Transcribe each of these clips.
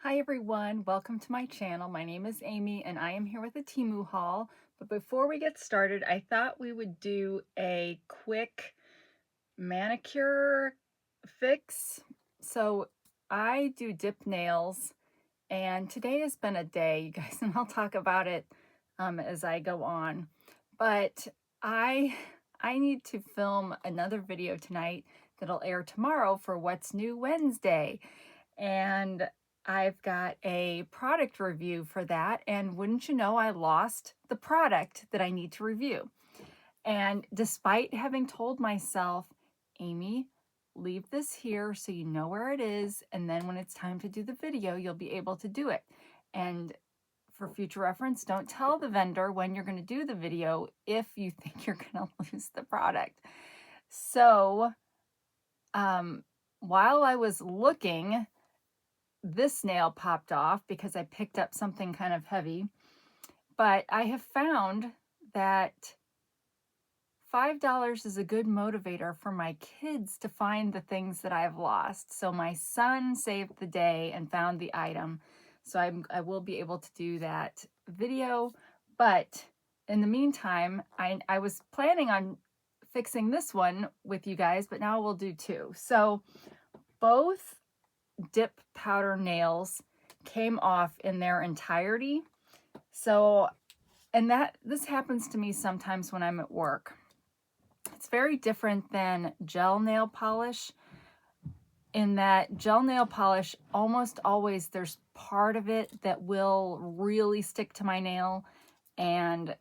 Hi everyone, welcome to my channel. My name is Amy and I am here with a Temu haul. But before we get started, I thought we would do a quick manicure fix. So I do dip nails and today has been a day, you guys, and I'll talk about it as I go on. But I need to film another video tonight that'll air tomorrow for What's New Wednesday. And I've got a product review for that. And wouldn't you know, I lost the product that I need to review. And despite having told myself, Amy, leave this here so you know where it is. And then when it's time to do the video, you'll be able to do it. And for future reference, don't tell the vendor when you're going to do the video if you think you're going to lose the product. So while I was looking, this nail popped off because I picked up something kind of heavy, but I have found that $5 is a good motivator for my kids to find the things that I've lost. So my son saved the day and found the item. So I will be able to do that video. But in the meantime, I was planning on fixing this one with you guys, but now we'll do two. So both dip powder nails came off in their entirety. So, and this happens to me sometimes when I'm at work. It's very different than gel nail polish in that gel nail polish, almost always there's part of it that will really stick to my nail, and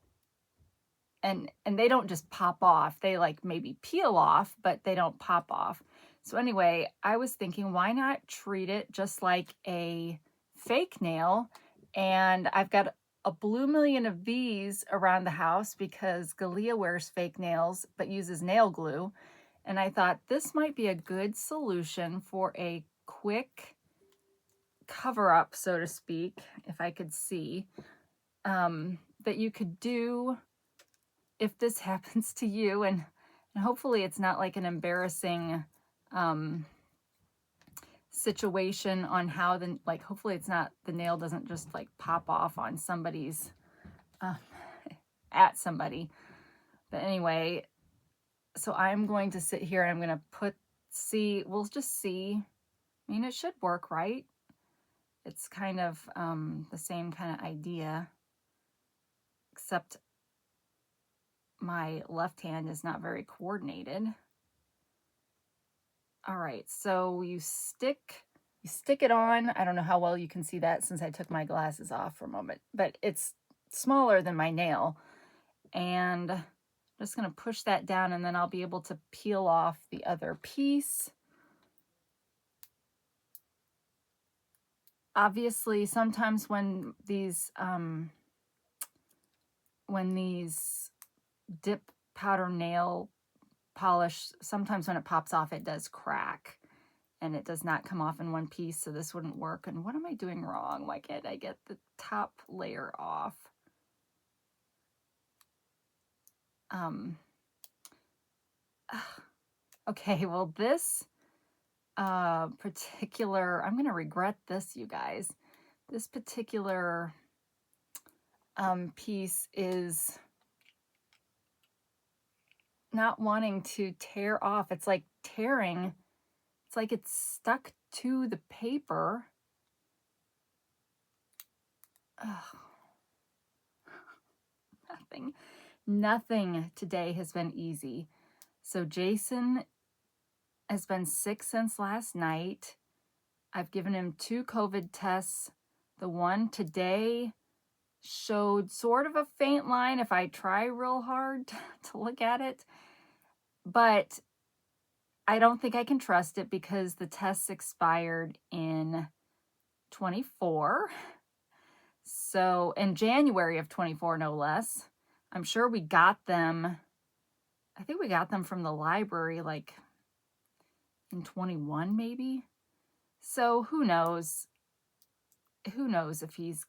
they don't just pop off. They like maybe peel off, but they don't pop off. So anyway, I was thinking, why not treat it just like a fake nail? And I've got a blue million of these around the house because Galia wears fake nails but uses nail glue. And I thought this might be a good solution for a quick cover up, so to speak, if I could see, that you could do if this happens to you. And hopefully it's not like an embarrassing situation on how hopefully it's not, the nail doesn't just like pop off on somebody's at somebody. But anyway, so I'm going to sit here and I'm going to we'll just see. I mean, it should work, right? It's kind of the same kind of idea, except my left hand is not very coordinated. All right, so you stick it on. I don't know how well you can see that since I took my glasses off for a moment, but it's smaller than my nail. And I'm just going to push that down, and then I'll be able to peel off the other piece. Obviously, sometimes when these dip powder nail polish, sometimes when it pops off, it does crack and it does not come off in one piece. So this wouldn't work. And what am I doing wrong? Why can't I get the top layer off? Okay, well, this particular, I'm going to regret this, you guys. This particular piece is not wanting to tear off. It's like tearing. It's like it's stuck to the paper. Ugh. Nothing today has been easy. So Jason has been sick since last night. I've given him 2 COVID tests. The one today showed sort of a faint line if I try real hard to look at it. But I don't think I can trust it because the tests expired in 24. So in January of 24, no less. I'm sure we got them. I think we got them from the library like in 21 maybe. So who knows? Who knows if he's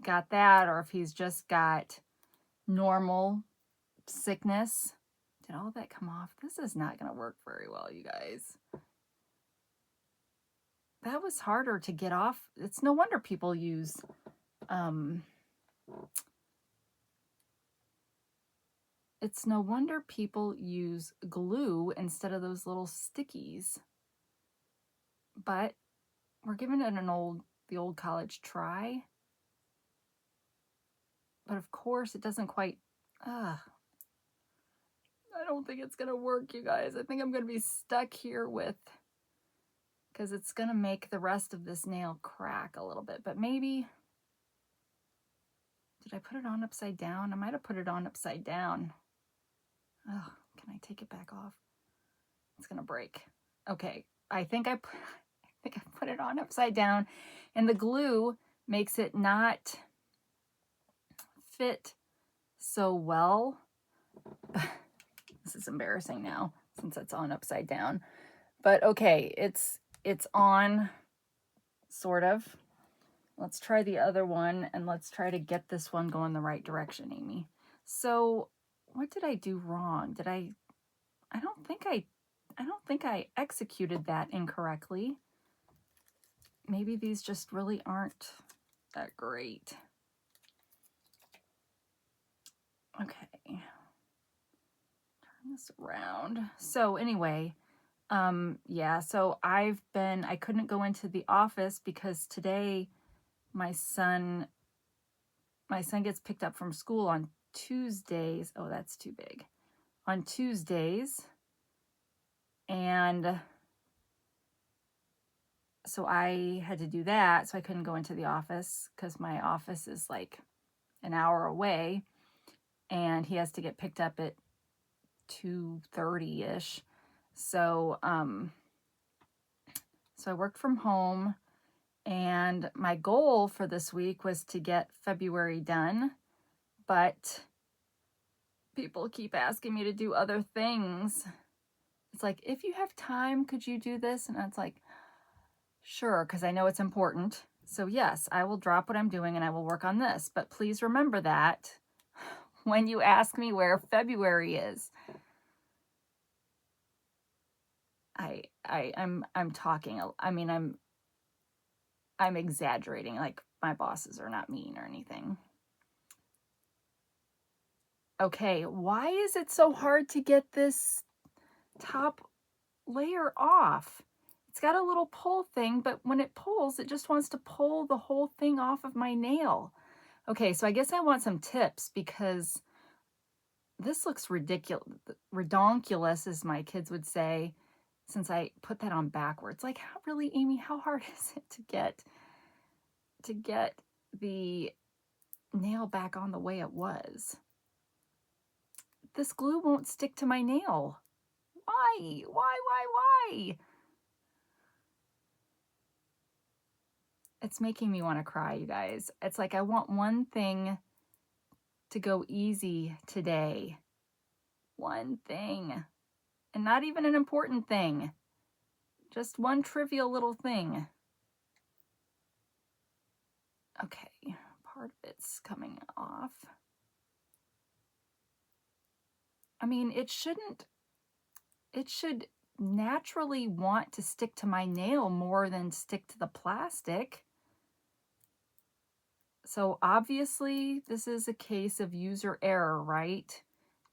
got that or if he's just got normal sickness. Did all that come off? This is not going to work very well, you guys. that was harder to get off. It's no wonder people use, it's no wonder people use glue instead of those little stickies. But we're giving it the old college try. But of course it doesn't quite, I don't think it's gonna work, you guys. I think I'm gonna be stuck here because it's gonna make the rest of this nail crack a little bit. But maybe, did I put it on upside down? I might have put it on upside down. Oh, can I take it back off? It's gonna break. Okay, I think I put it on upside down, and the glue makes it not fit so well. This is embarrassing now since it's on upside down. But okay, it's on, sort of. Let's try the other one, and let's try to get this one going the right direction, Amy. So what did I do wrong? I don't think I executed that incorrectly. Maybe these just really aren't that great. Okay. Turn this around. So anyway, yeah, so I couldn't go into the office because today my son gets picked up from school on Tuesdays. Oh, that's too big. On Tuesdays. And so I had to do that. So I couldn't go into the office because my office is like an hour away. And he has to get picked up at 2:30-ish. So, so I worked from home. And my goal for this week was to get February done, but people keep asking me to do other things. It's like, if you have time, could you do this? And it's like, sure, because I know it's important. So yes, I will drop what I'm doing and I will work on this. But please remember that when you ask me where February is. I'm talking, I mean, I'm exaggerating, like my bosses are not mean or anything. Okay, why is it so hard to get this top layer off? It's got a little pull thing, but when it pulls, it just wants to pull the whole thing off of my nail. Okay, so I guess I want some tips because this looks ridiculous, redonkulous, as my kids would say, since I put that on backwards. Like, really, Amy, how hard is it to get the nail back on the way it was? This glue won't stick to my nail. Why? Why? It's making me want to cry, you guys. It's like I want one thing to go easy today. One thing. And not even an important thing. Just one trivial little thing. Okay, part of it's coming off. I mean, it should naturally want to stick to my nail more than stick to the plastic. So obviously this is a case of user error, right?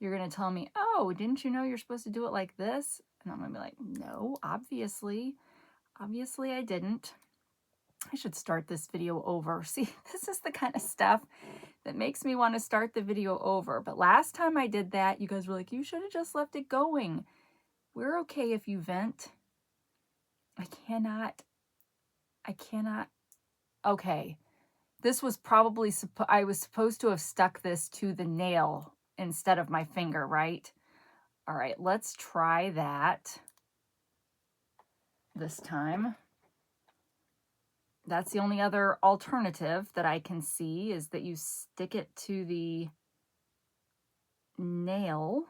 You're going to tell me, oh, didn't you know you're supposed to do it like this? And I'm going to be like, no, obviously I didn't. I should start this video over. See, this is the kind of stuff that makes me want to start the video over. But last time I did that, you guys were like, you should have just left it going. We're okay if you vent. I cannot. Okay. This was probably, I was supposed to have stuck this to the nail instead of my finger, right? All right, let's try that this time. That's the only other alternative that I can see, is that you stick it to the nail.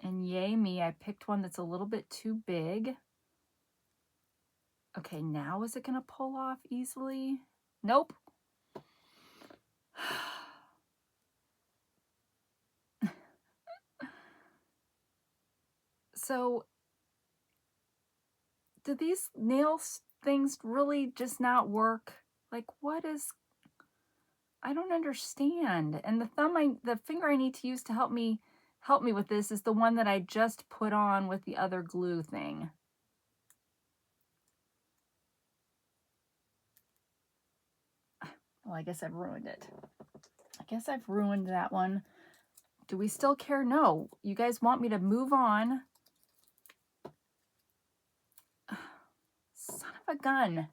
And yay me, I picked one that's a little bit too big. Okay, now is it going to pull off easily? Nope. So do these things really just not work? Like, what is, I don't understand. And the finger I need to use to help me with this is the one that I just put on with the other glue thing. Well, I guess I've ruined it. I guess I've ruined that one. Do we still care? No. You guys want me to move on? Son of a gun.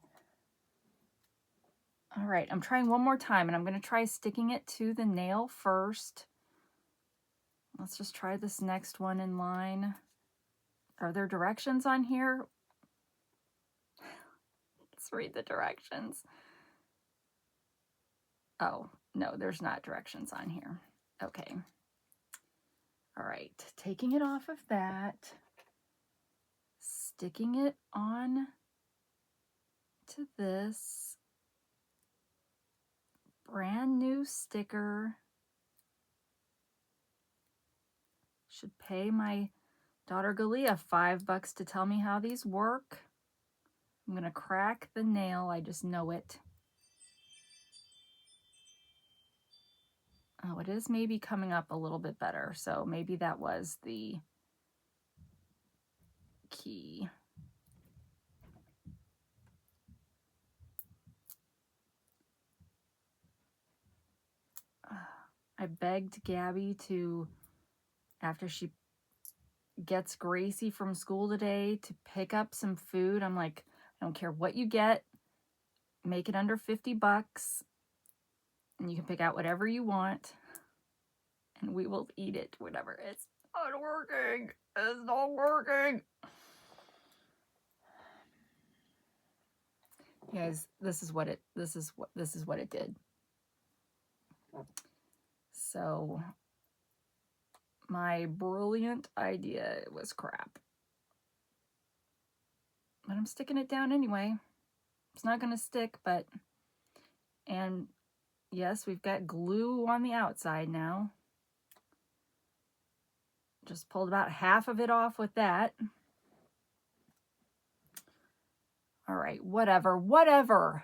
All right, I'm trying one more time, and I'm going to try sticking it to the nail first. Let's just try this next one in line. Are there directions on here? Let's read the directions. Oh, no, there's not directions on here. Okay. All right, taking it off of that, sticking it on to this brand new sticker. Should pay my daughter Galia $5 to tell me how these work. I'm gonna crack the nail, I just know it. Oh, it is maybe coming up a little bit better, so maybe that was the key. I begged Gabby to, after she gets Gracie from school today, to pick up some food. I'm like, I don't care what you get, make it under $50, and you can pick out whatever you want, and we will eat it, whatever. It's not working. It's not working. Guys, this is what it did. So my brilliant idea was crap. But I'm sticking it down anyway. It's not going to stick, but, and yes, we've got glue on the outside now. Just pulled about half of it off with that. All right, whatever.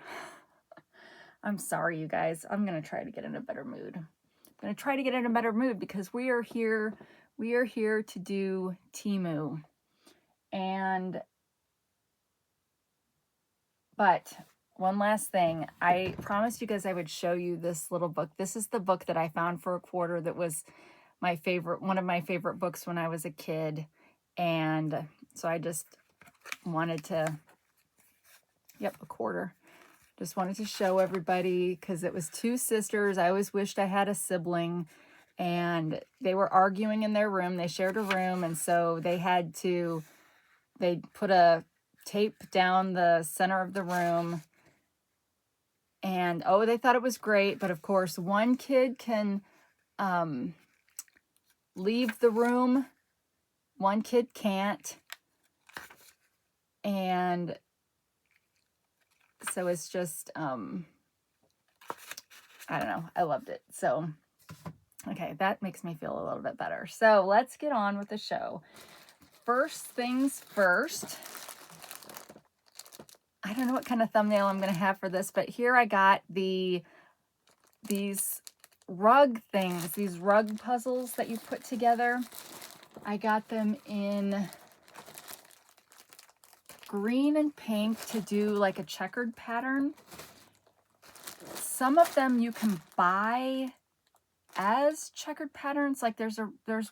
I'm sorry, you guys. I'm going to try to get in a better mood. Because we are here to do Temu. But one last thing, I promised you guys I would show you this little book. This is the book that I found for $1 that was my favorite, one of my favorite books when I was a kid. And so I just wanted to, yep, $1. Just wanted to show everybody because it was two sisters. I always wished I had a sibling, and they were arguing in their room. They shared a room, and so they put a tape down the center of the room, and oh, they thought it was great. But of course, one kid can leave the room, one kid can't, and so it's just I don't know, I loved it. So okay, that makes me feel a little bit better. So let's get on with the show. First things first, I don't know what kind of thumbnail I'm going to have for this, but here I got these rug things, these rug puzzles that you put together. I got them in green and pink to do like a checkered pattern. Some of them you can buy as checkered patterns. Like there's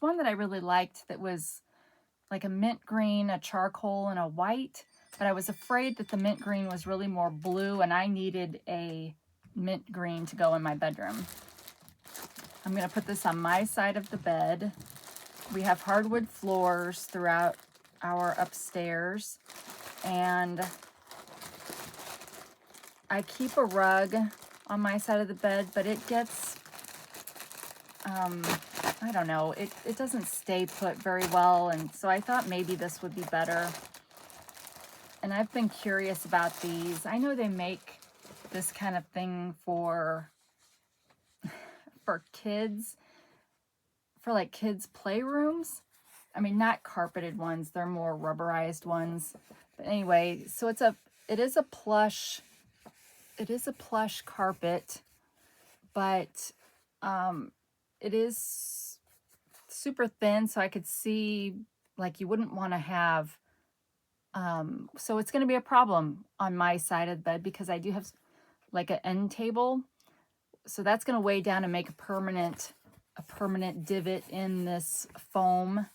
one that I really liked that was like a mint green, a charcoal, and a white. But I was afraid that the mint green was really more blue, and I needed a mint green to go in my bedroom. I'm going to put this on my side of the bed. We have hardwood floors throughout our upstairs, and I keep a rug on my side of the bed, but it gets, I don't know, it doesn't stay put very well, and so I thought maybe this would be better. And I've been curious about these. I know they make this kind of thing for kids, for like kids' playrooms. I mean, not carpeted ones, they're more rubberized ones. But anyway, so it is a plush carpet, but it is super thin, so I could see, like, you wouldn't want to have, so it's going to be a problem on my side of the bed because I do have like an end table. So that's going to weigh down and make a permanent divot in this foam.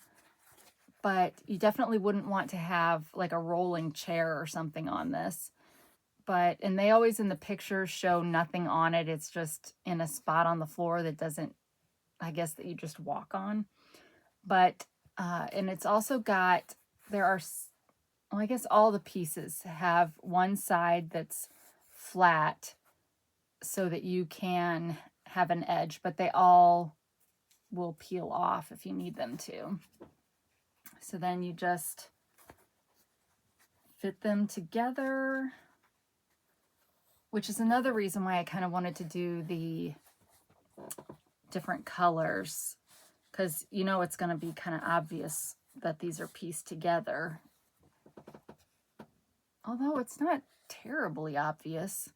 But you definitely wouldn't want to have like a rolling chair or something on this. But, and they always in the pictures show nothing on it. It's just in a spot on the floor that doesn't, I guess, that you just walk on. But, and it's also got, there are, well, I guess all the pieces have one side that's flat so that you can have an edge, but they all will peel off if you need them to. So then you just fit them together, which is another reason why I kind of wanted to do the different colors, because you know it's going to be kind of obvious that these are pieced together. Although it's not terribly obvious.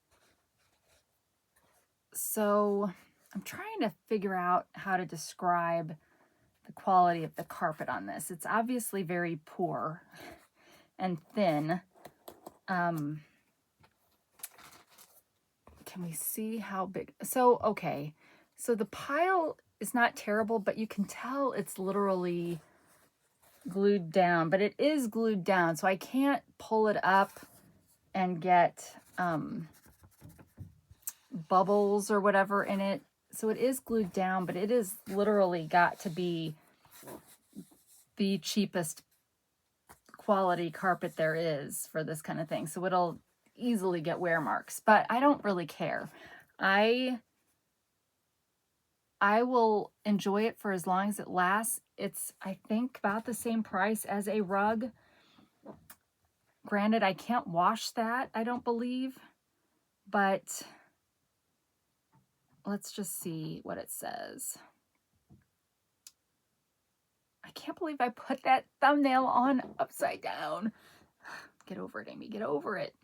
So I'm trying to figure out how to describe the quality of the carpet on this. It's obviously very poor and thin. Can we see how big? So, okay. So the pile is not terrible, but you can tell it's literally glued down, but it is glued down. So I can't pull it up and get bubbles or whatever in it. So it is glued down, but it is literally got to be the cheapest quality carpet there is for this kind of thing. So it'll easily get wear marks, but I don't really care. I will enjoy it for as long as it lasts. It's, I think, about the same price as a rug. Granted, I can't wash that, I don't believe, but let's just see what it says. I can't believe I put that thumbnail on upside down. Get over it, Amy, get over it.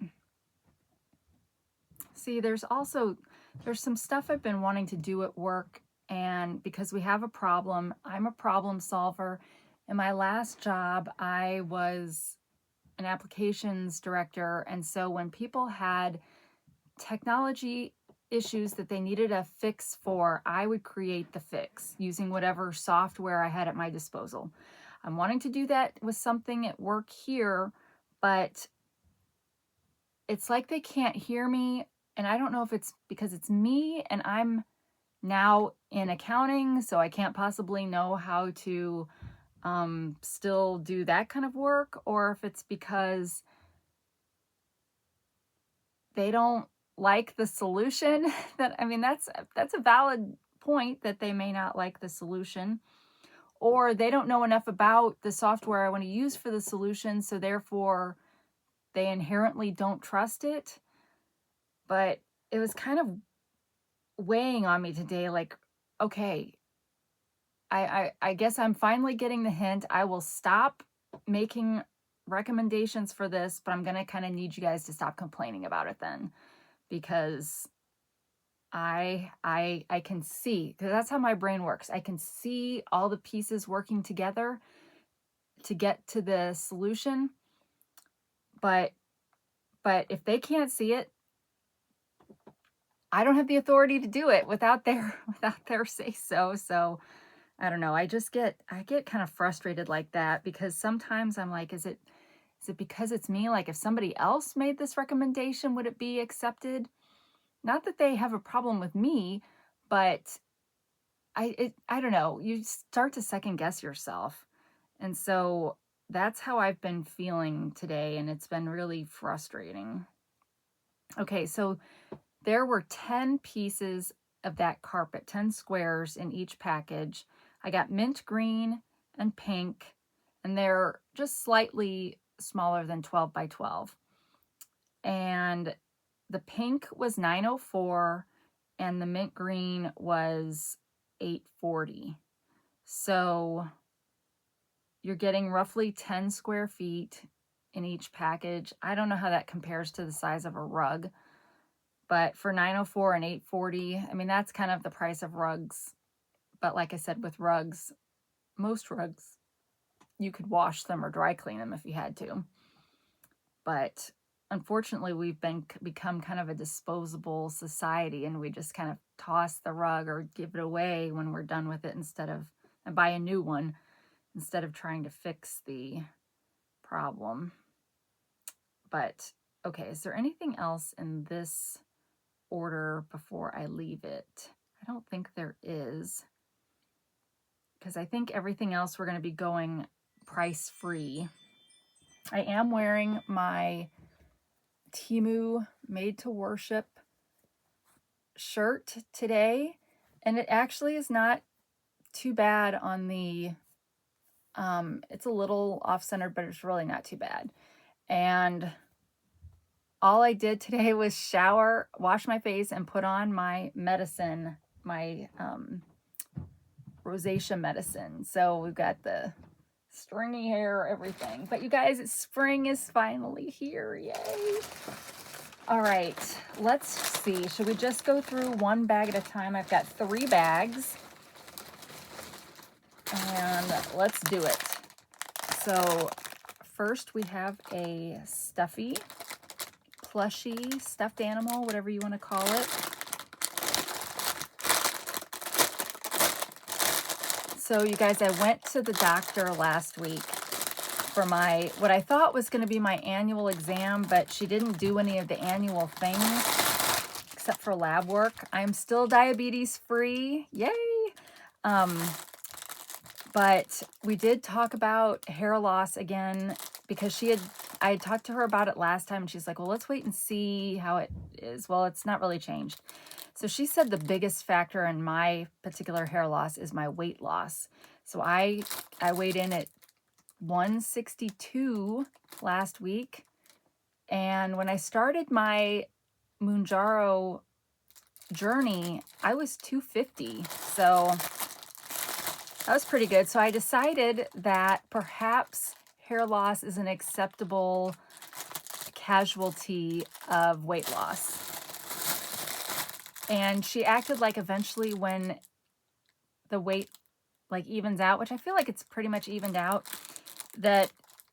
See, there's some stuff I've been wanting to do at work, and because we have a problem, I'm a problem solver. In my last job, I was an applications director, and so when people had technology issues that they needed a fix for, I would create the fix using whatever software I had at my disposal. I'm wanting to do that with something at work here, but it's like they can't hear me, and I don't know if it's because it's me and I'm now in accounting, so I can't possibly know how to still do that kind of work, or if it's because they don't like the solution. That, I mean, that's a valid point, that they may not like the solution, or they don't know enough about the software I want to use for the solution, so therefore they inherently don't trust it. But it was kind of weighing on me today, like, okay, I guess I'm finally getting the hint. I will stop making recommendations for this, but I'm going to kind of need you guys to stop complaining about it then, because I can see, because that's how my brain works. I can see all the pieces working together to get to the solution, but if they can't see it, I don't have the authority to do it without their say so. So I don't know. I get kind of frustrated like that, because sometimes I'm like, is it because it's me? Like, if somebody else made this recommendation, would it be accepted? Not that they have a problem with me, but I don't know. You start to second guess yourself. And so that's how I've been feeling today, and it's been really frustrating. Okay, so there were 10 pieces of that carpet, 10 squares in each package. I got mint green and pink, and they're just slightly smaller than 12 by 12. And the pink was $9.04 and the mint green was $8.40. So you're getting roughly 10 square feet in each package. I don't know how that compares to the size of a rug, but for $9.04 and $8.40, I mean, that's kind of the price of rugs. But like I said, with rugs, most rugs, you could wash them or dry clean them if you had to. But unfortunately, we've become kind of a disposable society, and we just kind of toss the rug or give it away when we're done with it and buy a new one instead of trying to fix the problem. But okay, is there anything else in this order before I leave it? I don't think there is, because I think everything else we're going to be going price free. I am wearing my Temu Made to Worship shirt today, and it actually is not too bad on the it's a little off-centered, but it's really not too bad. And all I did today was shower, wash my face, and put on my medicine, my rosacea medicine. So we've got the stringy hair, everything. But you guys, spring is finally here. Yay! All right, let's see. Should we just go through one bag at a time? I've got 3 bags. And let's do it. So first we have a stuffy, plushy, stuffed animal, whatever you want to call it. So you guys, I went to the doctor last week for my, what I thought was going to be my annual exam, but she didn't do any of the annual things except for lab work. I'm still diabetes free. Yay! But we did talk about hair loss again because I had talked to her about it last time, and she's like, well, let's wait and see how it is. Well, it's not really changed. So she said the biggest factor in my particular hair loss is my weight loss. So I weighed in at 162 last week. And when I started my Mounjaro journey, I was 250. So that was pretty good. So I decided that perhaps hair loss is an acceptable casualty of weight loss. And she acted like eventually when the weight like evens out, which I feel like it's pretty much evened out, that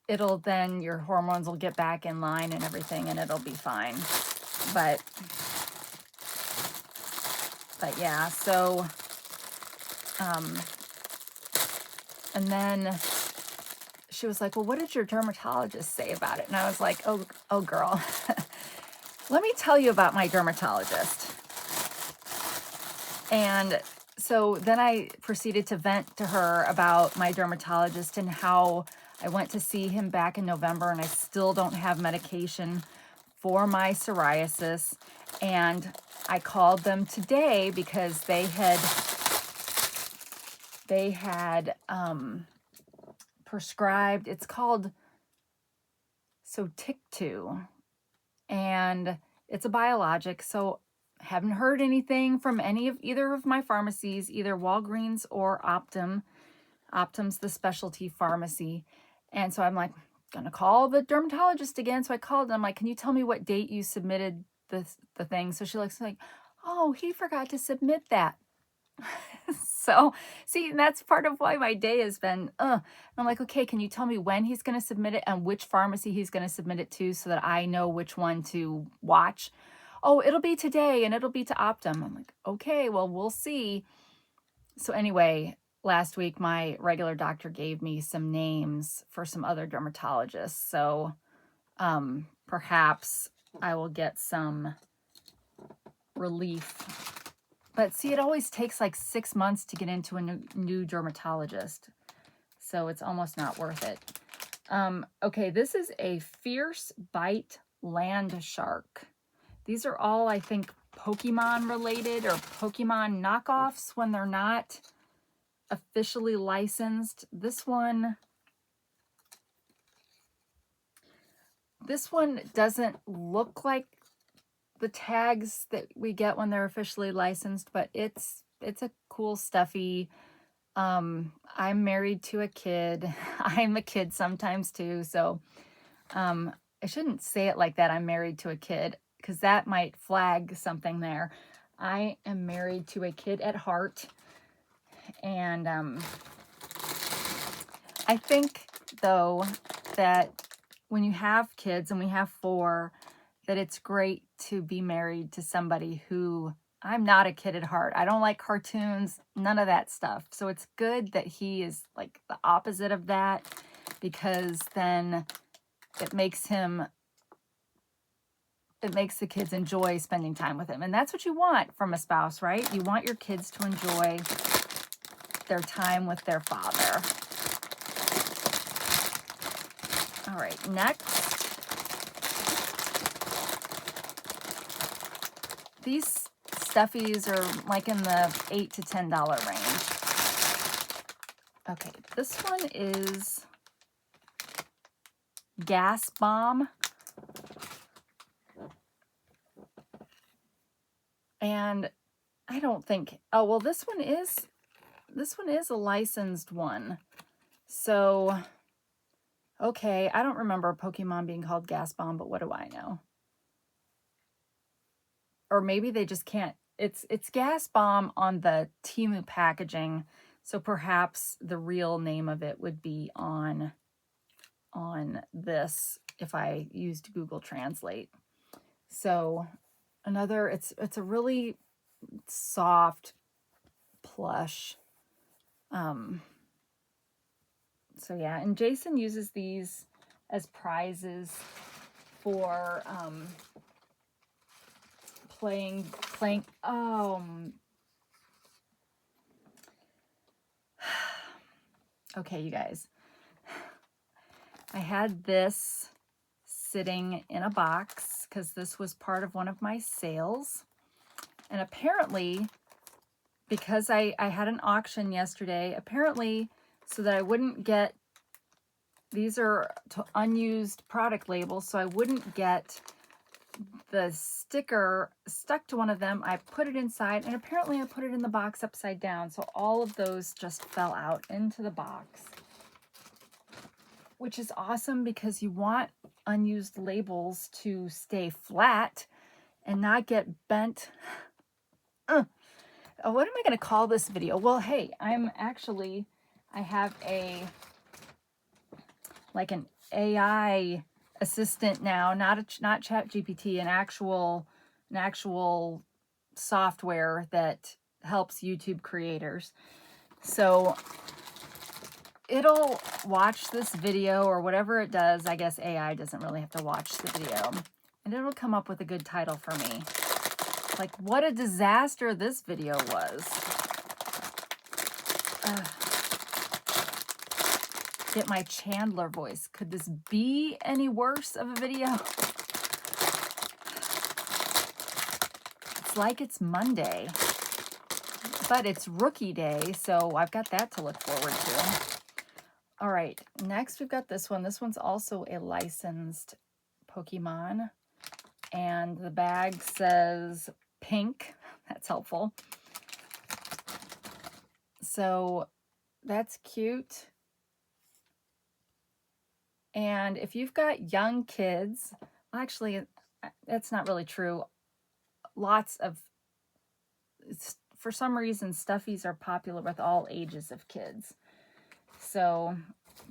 it'll then, your hormones will get back in line and everything, and it'll be fine. But yeah, so, and then she was like, well, what did your dermatologist say about it? And I was like, oh girl, let me tell you about my dermatologist. And so then I proceeded to vent to her about my dermatologist and how I went to see him back in November, and I still don't have medication for my psoriasis. And I called them today because they had prescribed, it's called Sotyktu, and it's a biologic. So haven't heard anything from either of my pharmacies, either Walgreens or Optum. Optum's the specialty pharmacy. And so I'm like, gonna call the dermatologist again. So I called them, like, can you tell me what date you submitted the thing? So she looks like, oh, he forgot to submit that. So see, that's part of why my day has been, I'm like, okay, can you tell me when he's going to submit it and which pharmacy he's going to submit it to so that I know which one to watch? Oh, it'll be today and it'll be to Optum. I'm like, okay, well, we'll see. So anyway, last week, my regular doctor gave me some names for some other dermatologists. So perhaps I will get some relief. But see, it always takes like 6 months to get into a new dermatologist. So it's almost not worth it. Okay, this is a Fierce Bite Land Shark. These are all, I think, Pokemon related or Pokemon knockoffs when they're not officially licensed. This one doesn't look like the tags that we get when they're officially licensed, but it's a cool stuffy. I'm married to a kid. I'm a kid sometimes too, so I shouldn't say it like that, I'm married to a kid, because that might flag something there. I am married to a kid at heart, and I think, though, that when you have kids, and we have 4, that it's great to be married to somebody who, I'm not a kid at heart. I don't like cartoons, none of that stuff. So it's good that he is like the opposite of that, because then it makes the kids enjoy spending time with him. And that's what you want from a spouse, right? You want your kids to enjoy their time with their father. All right, next. These stuffies are like in the $8 to $10 range. Okay, this one is Gas Bomb. And I don't think, oh, well, this one is a licensed one. So, okay, I don't remember a Pokemon being called Gas Bomb, but what do I know? Or maybe they just can't. It's Gas Bomb on the Temu packaging, so perhaps the real name of it would be on this if I used Google Translate. So another, it's a really soft plush. So yeah, and Jason uses these as prizes for playing. Okay, you guys. I had this sitting in a box because this was part of one of my sales. And apparently, because I had an auction yesterday, apparently, so that I wouldn't get, these are unused product labels, so I wouldn't get the sticker stuck to one of them, I put it inside, and apparently I put it in the box upside down, so all of those just fell out into the box, which is awesome because you want unused labels to stay flat and not get bent. What am I going to call this video? Well, hey, I have like an AI assistant now, not ChatGPT, an actual software that helps YouTube creators. So it'll watch this video or whatever it does. I guess AI doesn't really have to watch the video, and it'll come up with a good title for me. Like, what a disaster this video was. Get my Chandler voice. Could this be any worse of a video? It's like it's Monday, but it's rookie day, so I've got that to look forward to. All right, next we've got this one. This one's also a licensed Pokemon, and the bag says pink. That's helpful. So that's cute. And if you've got young kids, actually, that's not really true. For some reason, stuffies are popular with all ages of kids. So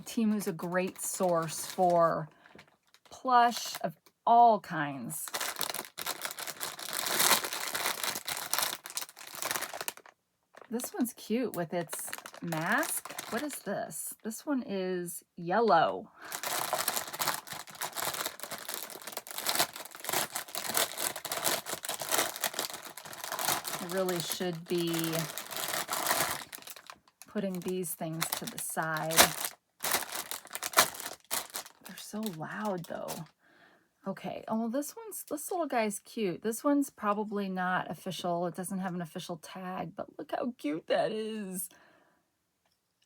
Temu's a great source for plush of all kinds. This one's cute with its mask. What is this? This one is yellow. I really should be putting these things to the side. They're so loud though. Okay, oh, well, this little guy's cute. This one's probably not official. It doesn't have an official tag, but look how cute that is.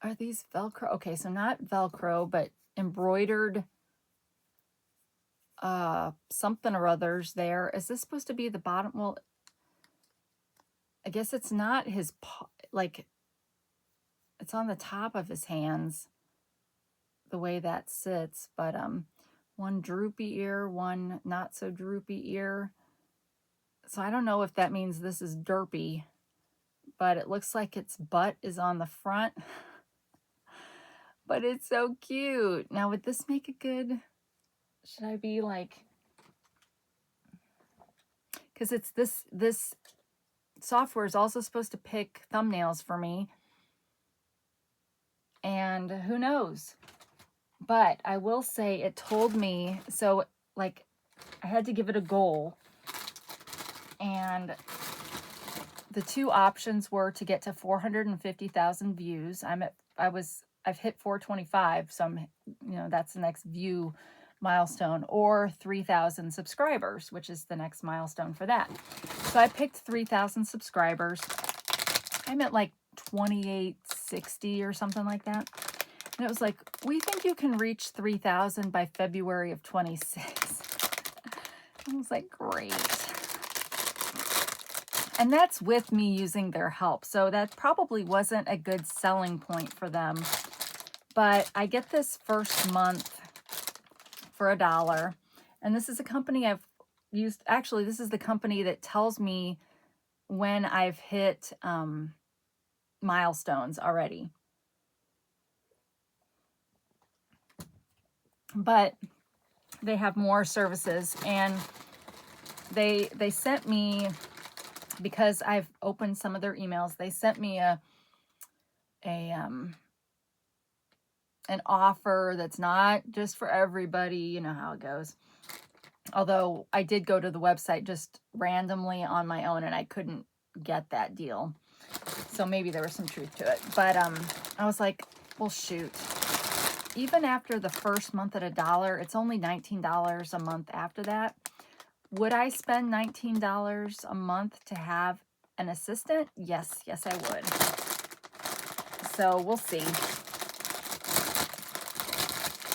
Are these Velcro? Okay, so not Velcro, but embroidered something or others there. Is this supposed to be the bottom? Well, I guess it's not his, like, it's on the top of his hands, the way that sits, but one droopy ear, one not so droopy ear. So I don't know if that means this is derpy, but it looks like its butt is on the front. But it's so cute. Now, would this make a good, should I be like, because it's this software is also supposed to pick thumbnails for me. And who knows? But I will say it told me, so like I had to give it a goal. And the two options were to get to 450,000 views. I've hit 425, so I'm, that's the next view milestone, or 3,000 subscribers, which is the next milestone for that. So I picked 3,000 subscribers. I'm at like 2860 or something like that. And it was like, we think you can reach 3,000 by February of 26. I was like, great. And that's with me using their help. So that probably wasn't a good selling point for them. But I get this first month for $1. And this is a company I've used. Actually, this is the company that tells me when I've hit milestones already. But they have more services, and they sent me, because I've opened some of their emails, they sent me an offer that's not just for everybody. You know how it goes. Although I did go to the website just randomly on my own and I couldn't get that deal. So maybe there was some truth to it. But I was like, well, shoot. Even after the first month at $1, it's only $19 a month after that. Would I spend $19 a month to have an assistant? Yes, I would. So we'll see.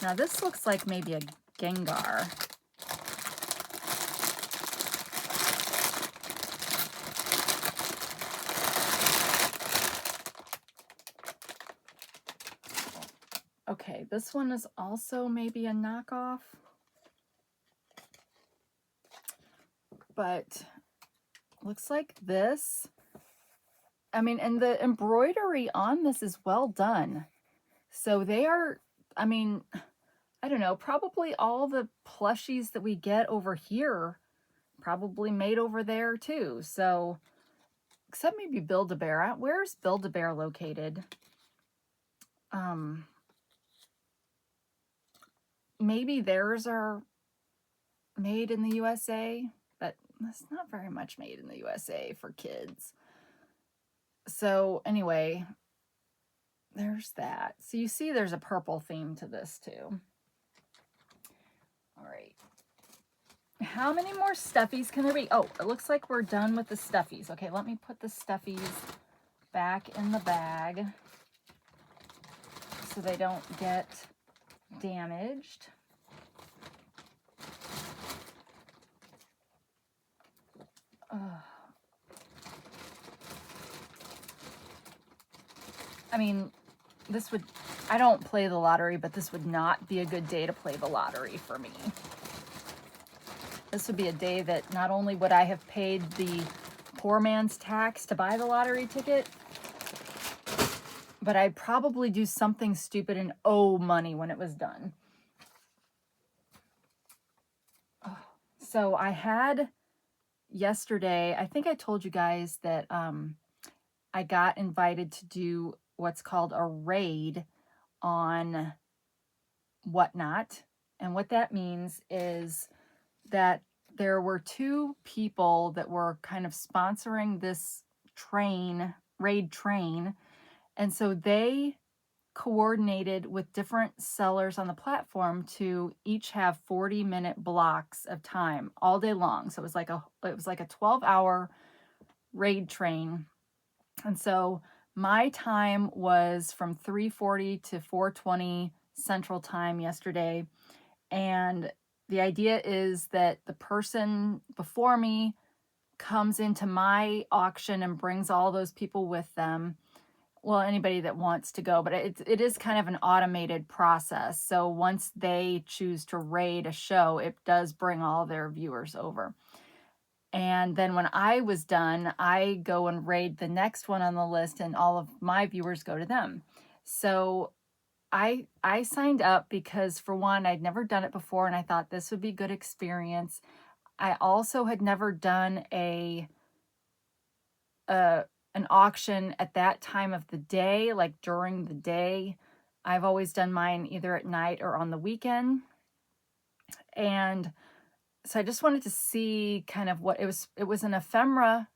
Now this looks like maybe a Gengar. Okay, this one is also maybe a knockoff. But looks like this. I mean, and the embroidery on this is well done. So they are, I mean, I don't know, probably all the plushies that we get over here probably made over there too. So, except maybe Build-A-Bear. Where's Build-A-Bear located? Maybe theirs are made in the USA, but it's not very much made in the USA for kids. So anyway, there's that. So you see there's a purple theme to this too. All right. How many more stuffies can there be? Oh, it looks like we're done with the stuffies. Okay, let me put the stuffies back in the bag so they don't get damaged. I mean, I don't play the lottery, but this would not be a good day to play the lottery for me. This would be a day that not only would I have paid the poor man's tax to buy the lottery ticket, but I'd probably do something stupid and owe money when it was done. So I had yesterday, I think I told you guys that I got invited to do what's called a raid on Whatnot. And what that means is that there were two people that were kind of sponsoring this raid train. And so they coordinated with different sellers on the platform to each have 40-minute blocks of time all day long. So it was like a 12-hour raid train. And so my time was from 3:40 to 4:20 Central Time yesterday. And the idea is that the person before me comes into my auction and brings all those people with them. well, anybody that wants to go, but it is kind of an automated process. So once they choose to raid a show, it does bring all their viewers over. And then when I was done, I go and raid the next one on the list, and all of my viewers go to them. So I signed up because, for one, I'd never done it before, and I thought this would be a good experience. I also had never done an auction at that time of the day, like during the day. I've always done mine either at night or on the weekend. And so I just wanted to see kind of what it was. It was an ephemera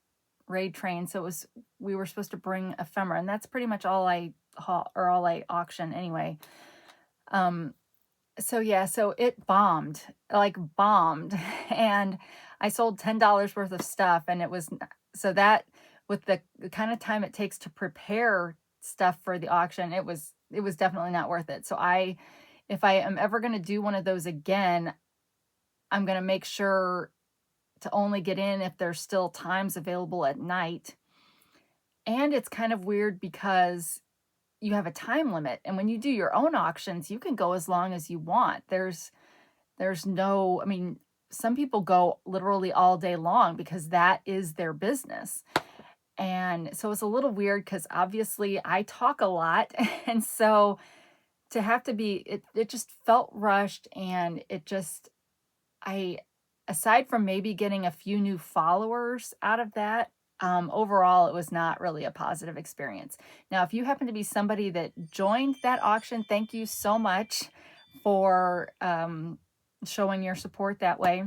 raid train. So we were supposed to bring ephemera, and that's pretty much all I auction anyway. So yeah, so it bombed, like bombed. And I sold $10 worth of stuff, and it was, so that, with the kind of time it takes to prepare stuff for the auction, it was definitely not worth it. So if I am ever going to do one of those again, I'm going to make sure to only get in if there's still times available at night. And it's kind of weird because you have a time limit, and when you do your own auctions, you can go as long as you want. There's no, I mean, some people go literally all day long because that is their business. And so it's a little weird because obviously I talk a lot. And so to have to be, it just felt rushed. And it just, aside from maybe getting a few new followers out of that, overall, it was not really a positive experience. Now, if you happen to be somebody that joined that auction, thank you so much for showing your support that way.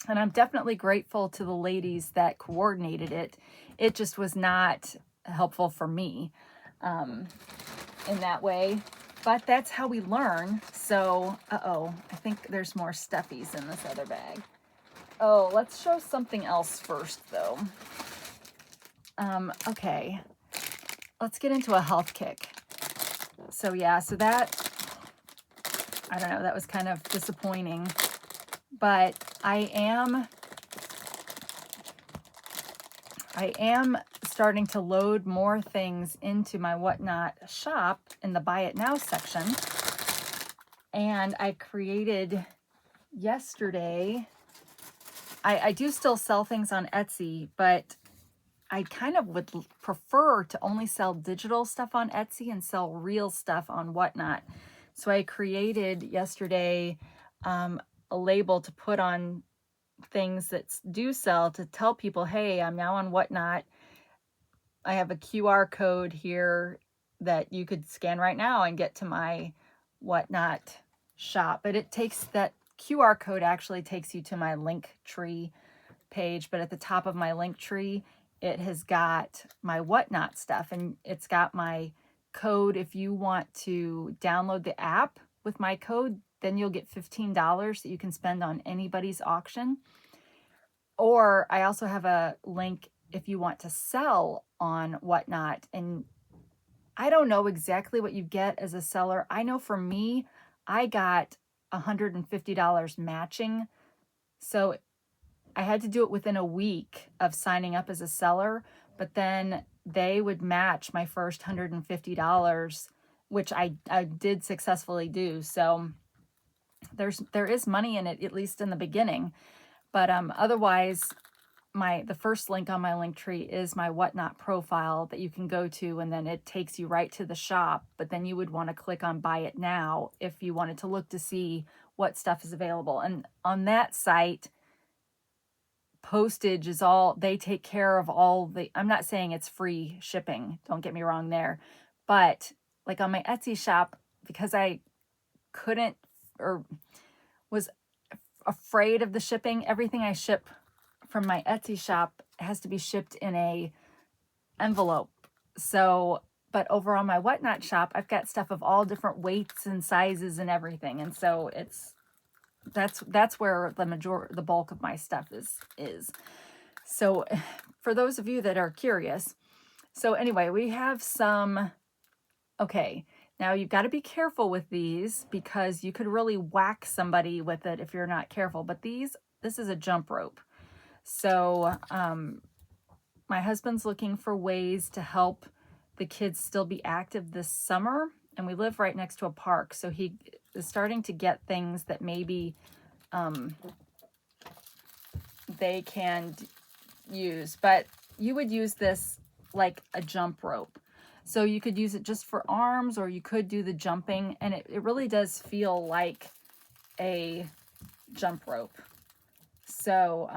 And I'm definitely grateful to the ladies that coordinated it. It just was not helpful for me in that way. But that's how we learn. So, I think there's more stuffies in this other bag. Oh, let's show something else first, though. Okay. Let's get into a health kick. So, yeah, so that, I don't know, that was kind of disappointing. But I am starting to load more things into my Whatnot shop in the Buy It Now section. And I created yesterday, I do still sell things on Etsy, but I kind of would prefer to only sell digital stuff on Etsy and sell real stuff on Whatnot. So I created yesterday a label to put on things that do sell, to tell people, hey, I'm now on Whatnot. I have a QR code here that you could scan right now and get to my Whatnot shop. But it takes, that QR code actually takes you to my link tree page. But at the top of my link tree, it has got my Whatnot stuff, and it's got my code. If you want to download the app with my code, then you'll get $15 that you can spend on anybody's auction. Or I also have a link if you want to sell on Whatnot. And I don't know exactly what you get as a seller. I know for me, I got $150 matching. So I had to do it within a week of signing up as a seller, but then they would match my first $150, which I did successfully do. So there is money in it, at least in the beginning. But otherwise, the first link on my link tree is my Whatnot profile that you can go to, and then it takes you right to the shop. But then you would want to click on Buy It Now if you wanted to look to see what stuff is available. And on that site, postage is all, they take care of all the, I'm not saying it's free shipping, don't get me wrong there, but like on my Etsy shop, because I couldn't, or was afraid of the shipping, everything I ship from my Etsy shop has to be shipped in a envelope. So, but over on my Whatnot shop, I've got stuff of all different weights and sizes and everything. And so that's where the bulk of my stuff is. So for those of you that are curious, so anyway, we have some, okay, now you've got to be careful with these because you could really whack somebody with it if you're not careful. But this is a jump rope. So my husband's looking for ways to help the kids still be active this summer. And we live right next to a park, so he is starting to get things that maybe they can use. But you would use this like a jump rope. So you could use it just for arms, or you could do the jumping, and it really does feel like a jump rope. So,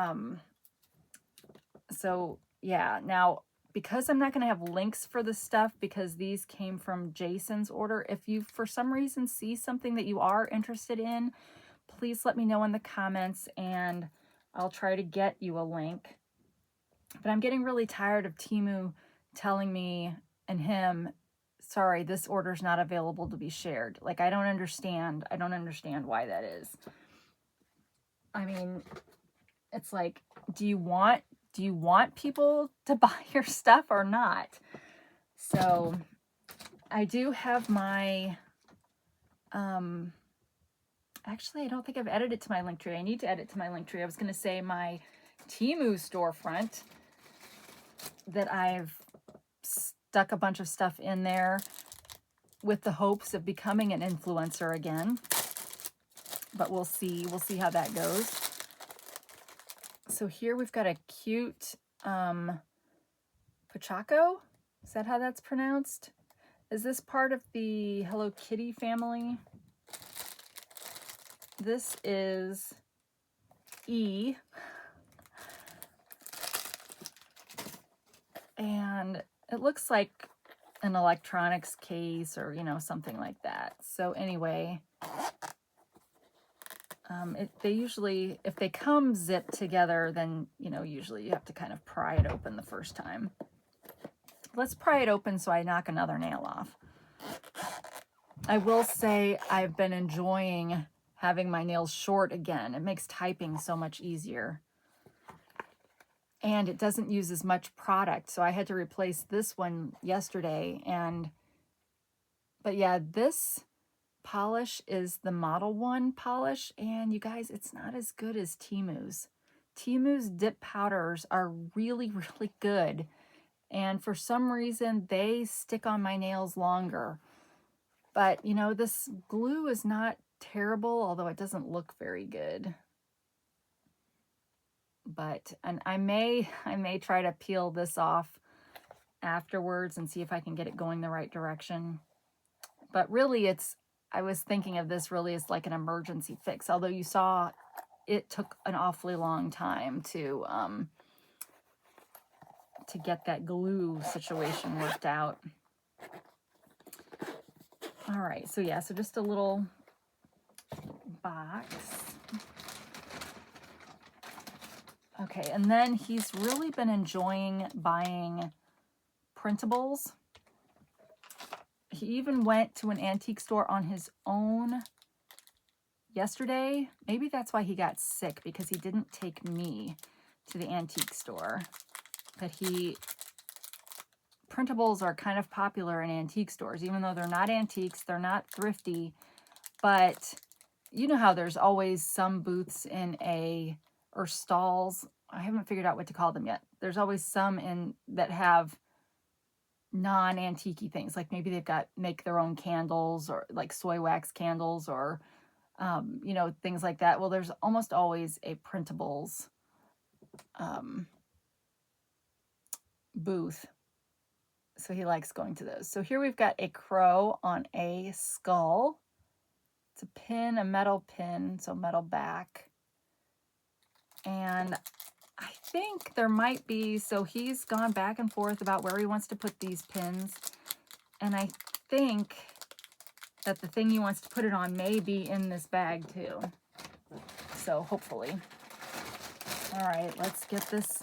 yeah, now, because I'm not going to have links for this stuff, because these came from Jason's order, if you, for some reason, see something that you are interested in, please let me know in the comments, and I'll try to get you a link. But I'm getting really tired of Temu telling me and him, sorry, this order's not available to be shared. Like, I don't understand why that is. I mean, it's like, do you want people to buy your stuff or not? So I do have my, actually, I don't think I've edited to my link tree. I need to edit to my link tree. I was going to say my Temu storefront that I've stuck a bunch of stuff in there with the hopes of becoming an influencer again. But we'll see how that goes. So here we've got a cute Pachaco. Is that how that's pronounced? Is this part of the Hello Kitty family? This is E. And it looks like an electronics case or, you know, something like that. So anyway, they usually, if they come zipped together, then, you know, usually you have to kind of pry it open the first time. Let's pry it open so I knock another nail off. I will say I've been enjoying having my nails short again. It makes typing so much easier. And it doesn't use as much product. So I had to replace this one yesterday. But yeah, this polish is the Model 1 polish. And you guys, it's not as good as Temu's. Temu's dip powders are really, really good. And for some reason, they stick on my nails longer. But, you know, this glue is not terrible, although it doesn't look very good. But, and I may try to peel this off afterwards and see if I can get it going the right direction. But really, I was thinking of this really as like an emergency fix, although you saw it took an awfully long time to get that glue situation worked out. All right, so yeah, so just a little box. Okay, and then he's really been enjoying buying printables. He even went to an antique store on his own yesterday. Maybe that's why he got sick, because he didn't take me to the antique store. But printables are kind of popular in antique stores, even though they're not antiques, they're not thrifty. But you know how there's always some booths or stalls. I haven't figured out what to call them yet. There's always some that have non-antique-y things. Like maybe they've got make their own candles, or like soy wax candles, or you know, things like that. Well, there's almost always a printables booth. So he likes going to those. So here we've got a crow on a skull. It's a pin, a metal pin, so metal back. And I think there might be, so he's gone back and forth about where he wants to put these pins. And I think that the thing he wants to put it on may be in this bag too. So hopefully. All right, let's get this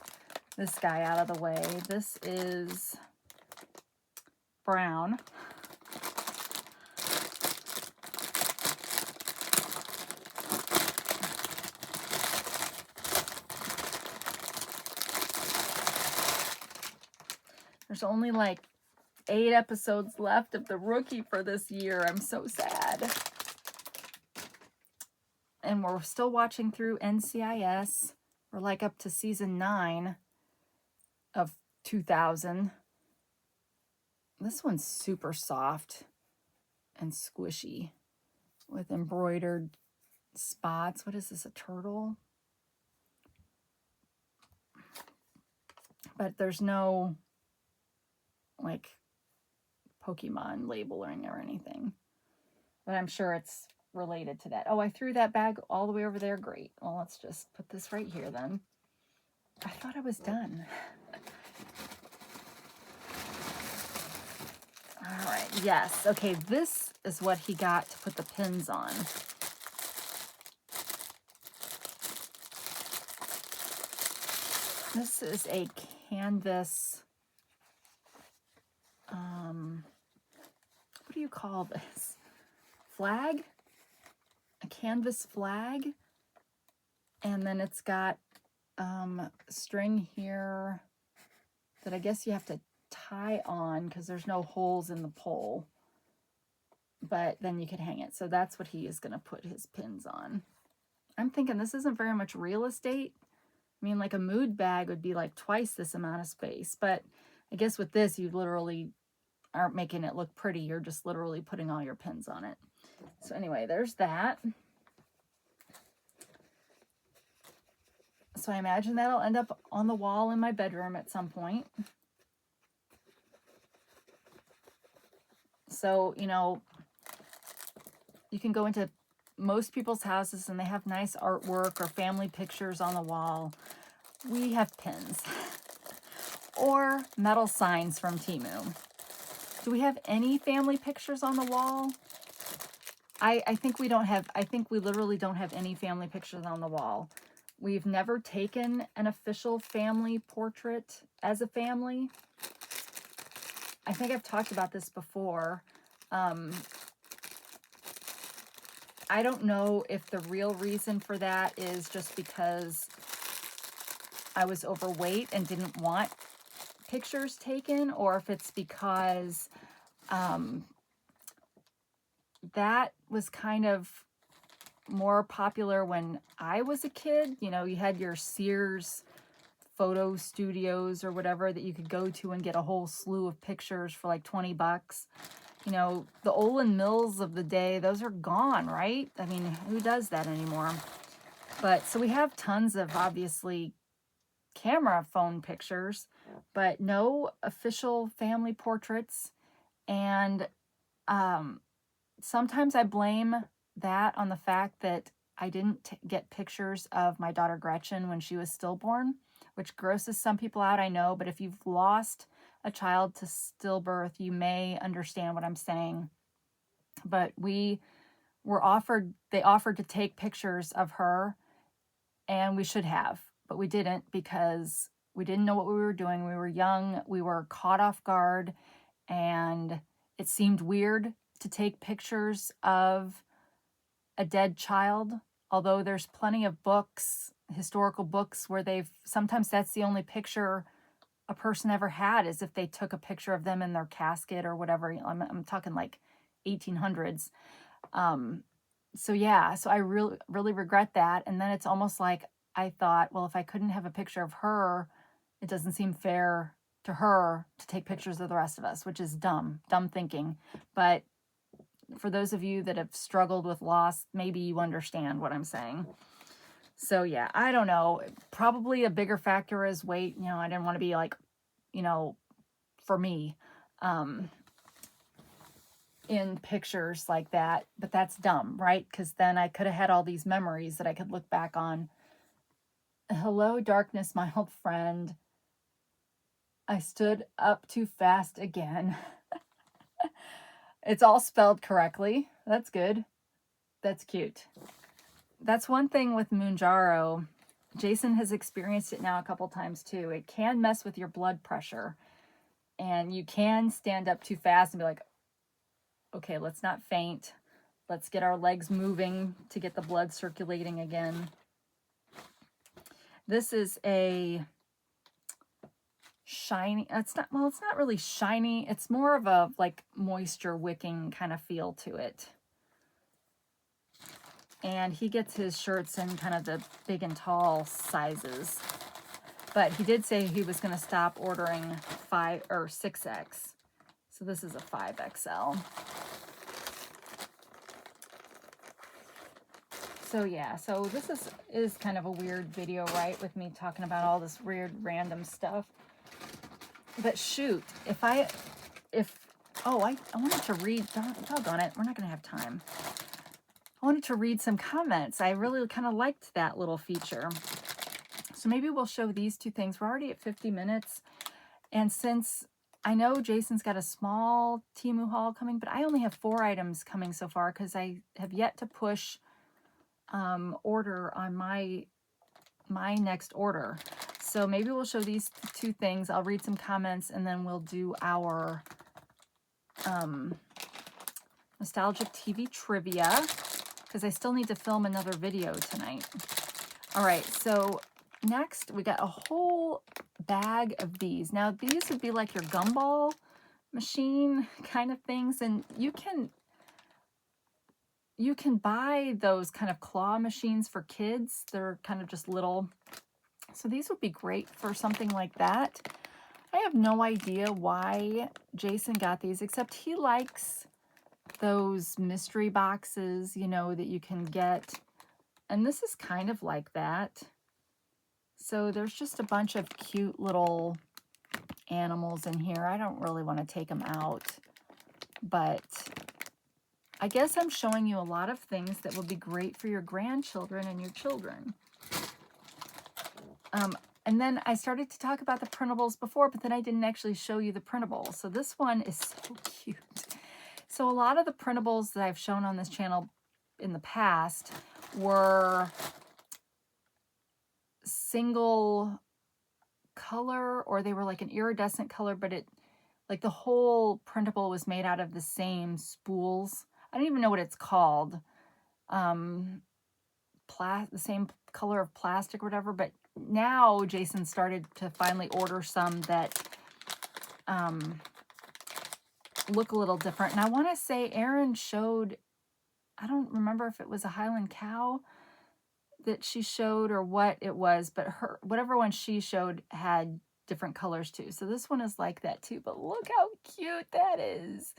guy out of the way. This is brown. There's only like 8 episodes left of The Rookie for this year. I'm so sad. And we're still watching through NCIS. We're like up to season 9 of 2000. This one's super soft and squishy with embroidered spots. What is this, a turtle? But there's no like Pokemon labeling or anything. But I'm sure it's related to that. Oh, I threw that bag all the way over there. Great. Well, let's just put this right here then. I thought I was done. All right. Yes. Okay. This is what he got to put the pins on. This is a canvas, what do you call this? Flag? A canvas flag. And then it's got string here that I guess you have to tie on because there's no holes in the pole. But then you could hang it. So that's what he is going to put his pins on. I'm thinking this isn't very much real estate. I mean, like a mood bag would be like twice this amount of space. But I guess with this, you literally aren't making it look pretty. You're just literally putting all your pins on it. So anyway, there's that. So I imagine that'll end up on the wall in my bedroom at some point. So, you know, you can go into most people's houses and they have nice artwork or family pictures on the wall. We have pins or metal signs from Temu. Do we have any family pictures on the wall? I think we don't have, I think we literally don't have any family pictures on the wall. We've never taken an official family portrait as a family. I think I've talked about this before. I don't know if the real reason for that is just because I was overweight and didn't want pictures taken, or if it's because that was kind of more popular when I was a kid. You know, you had your Sears photo studios or whatever that you could go to and get a whole slew of pictures for like 20 bucks. You know, the Olin Mills of the day, those are gone, right? I mean, who does that anymore? But so we have tons of obviously camera phone pictures, but no official family portraits. And sometimes I blame that on the fact that I didn't get pictures of my daughter Gretchen when she was stillborn, which grosses some people out, I know, but if you've lost a child to stillbirth, you may understand what I'm saying. But they offered to take pictures of her, and we should have, but we didn't because we didn't know what we were doing. We were young, we were caught off guard, and it seemed weird to take pictures of a dead child, although there's plenty of books, historical books, where sometimes that's the only picture a person ever had, is if they took a picture of them in their casket or whatever. I'm talking like 1800s. So yeah, so I really, really regret that. And then it's almost like I thought, well, if I couldn't have a picture of her, it doesn't seem fair to her to take pictures of the rest of us, which is dumb thinking. But for those of you that have struggled with loss, maybe you understand what I'm saying. So yeah, I don't know. Probably a bigger factor is weight. You know, I didn't want to be like, you know, for me, in pictures like that. But that's dumb, right? Because then I could have had all these memories that I could look back on. Hello, darkness, my old friend. I stood up too fast again. It's all spelled correctly. That's good. That's cute. That's one thing with Moonjaro. Jason has experienced it now a couple times too. It can mess with your blood pressure. And you can stand up too fast and be like, okay, let's not faint. Let's get our legs moving to get the blood circulating again. This is a shiny, it's not really shiny. It's more of a like moisture wicking kind of feel to it. And he gets his shirts in kind of the big and tall sizes. But he did say he was going to stop ordering 5 or 6X. So this is a 5XL. So yeah, so this is kind of a weird video, right? With me talking about all this weird random stuff. But shoot, I wanted to read, doggone it, we're not gonna have time. I wanted to read some comments. I really kind of liked that little feature. So maybe we'll show these two things. We're already at 50 minutes. And since I know Jason's got a small Temu haul coming, but I only have 4 items coming so far because I have yet to push order on my next order. So maybe we'll show these two things. I'll read some comments and then we'll do our nostalgic TV trivia because I still need to film another video tonight. All right, so next we got a whole bag of these. Now these would be like your gumball machine kind of things, and you can buy those kind of claw machines for kids. They're kind of just little. So these would be great for something like that. I have no idea why Jason got these, except he likes those mystery boxes, you know, that you can get. And this is kind of like that. So there's just a bunch of cute little animals in here. I don't really want to take them out, but I guess I'm showing you a lot of things that will be great for your grandchildren and your children. And then I started to talk about the printables before, but then I didn't actually show you the printables. So this one is so cute. So a lot of the printables that I've shown on this channel in the past were single color, or they were like an iridescent color, but it, like the whole printable was made out of the same spools. I don't even know what it's called. The same color of plastic or whatever, but now Jason started to finally order some that look a little different. And I want to say Erin showed, I don't remember if it was a Highland cow that she showed or what it was, but whatever one she showed had different colors too. So this one is like that too, but look how cute that is.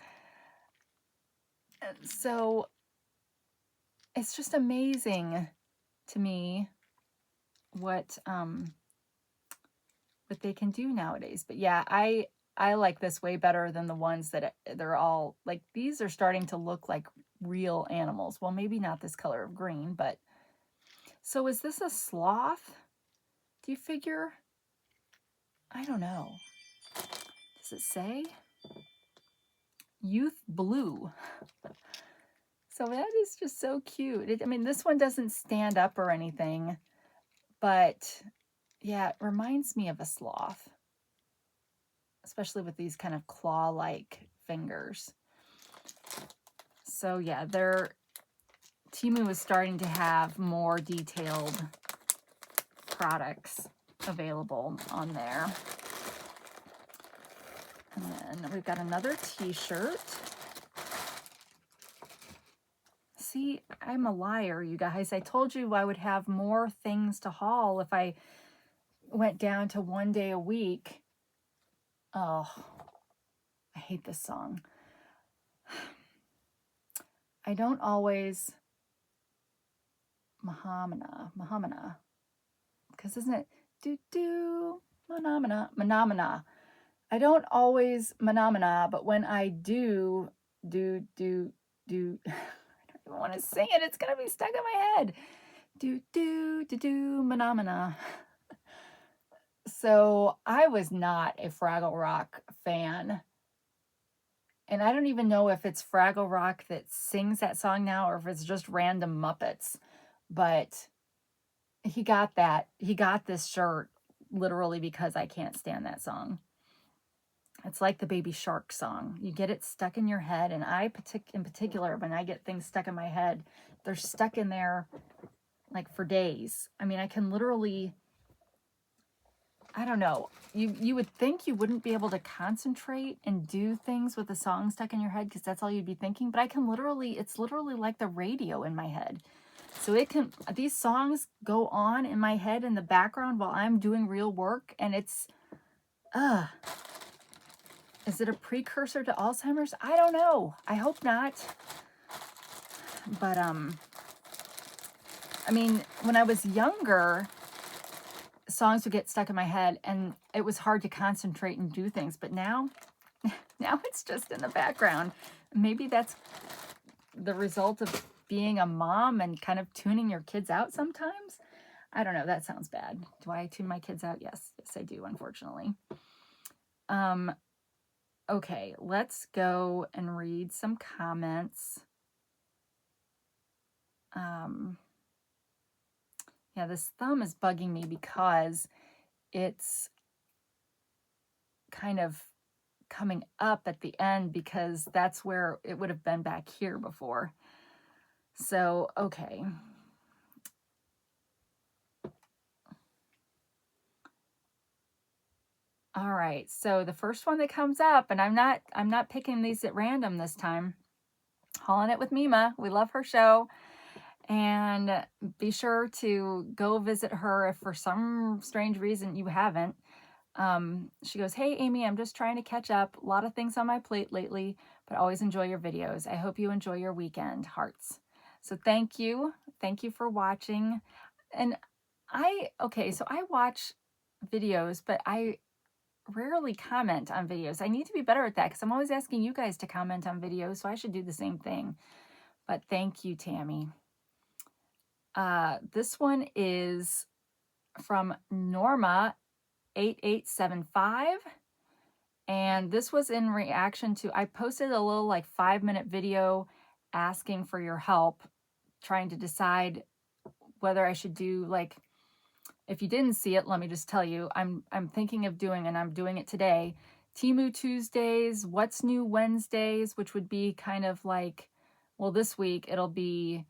And so it's just amazing to me what they can do nowadays. But yeah, I like this way better than the ones that they're all like, these are starting to look like real animals. Well, maybe not this color of green, but so is this a sloth? Do you figure? I don't know. Does it say? Youth Blue. So that is just so cute. I mean, this one doesn't stand up or anything, but yeah, it reminds me of a sloth, especially with these kind of claw-like fingers. So yeah, Temu is starting to have more detailed products available on there. And then we've got another t-shirt. See, I'm a liar, you guys. I told you I would have more things to haul if I went down to 1 day a week. Oh, I hate this song. I don't always... Mahamana. Because isn't it do manamana? I don't always manamana, but when I do I don't even want to sing it. It's gonna be stuck in my head. Do manamana. So I was not a Fraggle Rock fan. And I don't even know if it's Fraggle Rock that sings that song now or if it's just random Muppets. But he got this shirt literally because I can't stand that song. It's like the Baby Shark song. You get it stuck in your head, and in particular, when I get things stuck in my head, they're stuck in there like for days. I mean, I can literally, I don't know. You would think you wouldn't be able to concentrate and do things with a song stuck in your head because that's all you'd be thinking. But I can literally, it's literally like the radio in my head. So these songs go on in my head in the background while I'm doing real work, and it's, Is it a precursor to Alzheimer's? I don't know. I hope not. But, I mean, when I was younger, songs would get stuck in my head and it was hard to concentrate and do things. But now it's just in the background. Maybe that's the result of being a mom and kind of tuning your kids out sometimes. I don't know. That sounds bad. Do I tune my kids out? Yes. Yes, I do, unfortunately. Okay, let's go and read some comments. Yeah, this thumb is bugging me because it's kind of coming up at the end because that's where it would have been back here before. So, okay. All right, so the first one that comes up, and I'm not picking these at random this time. Hauling It with Mima. We love her show. And be sure to go visit her if for some strange reason you haven't. She goes, "Hey, Amy, I'm just trying to catch up. A lot of things on my plate lately, but always enjoy your videos. I hope you enjoy your weekend. Hearts." So thank you. Thank you for watching. And okay, so I watch videos, but I rarely comment on videos. I need to be better at that because I'm always asking you guys to comment on videos, so I should do the same thing. But thank you, Tammy. This one is from Norma 8875. And this was in reaction to, I posted a little like 5-minute video asking for your help, trying to decide whether I should do like, if you didn't see it, let me just tell you, I'm thinking of doing, and I'm doing it today, Temu Tuesdays, What's New Wednesdays, which would be kind of like, well, this week it'll be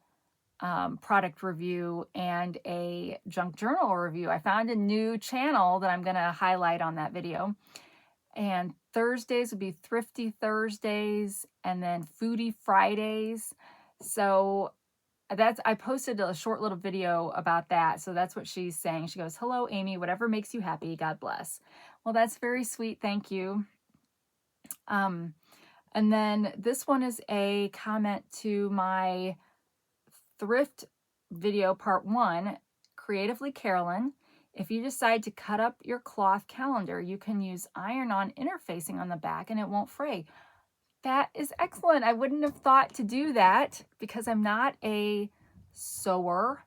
product review and a junk journal review. I found a new channel that I'm going to highlight on that video. And Thursdays would be Thrifty Thursdays and then Foodie Fridays. So I posted a short little video about that. So that's what she's saying. She goes, "Hello, Amy, whatever makes you happy, God bless." Well, that's very sweet. Thank you. And then this one is a comment to my thrift video part 1, Creatively Carolyn. If you decide to cut up your cloth calendar, you can use iron-on interfacing on the back and it won't fray. That is excellent. I wouldn't have thought to do that because I'm not a sewer,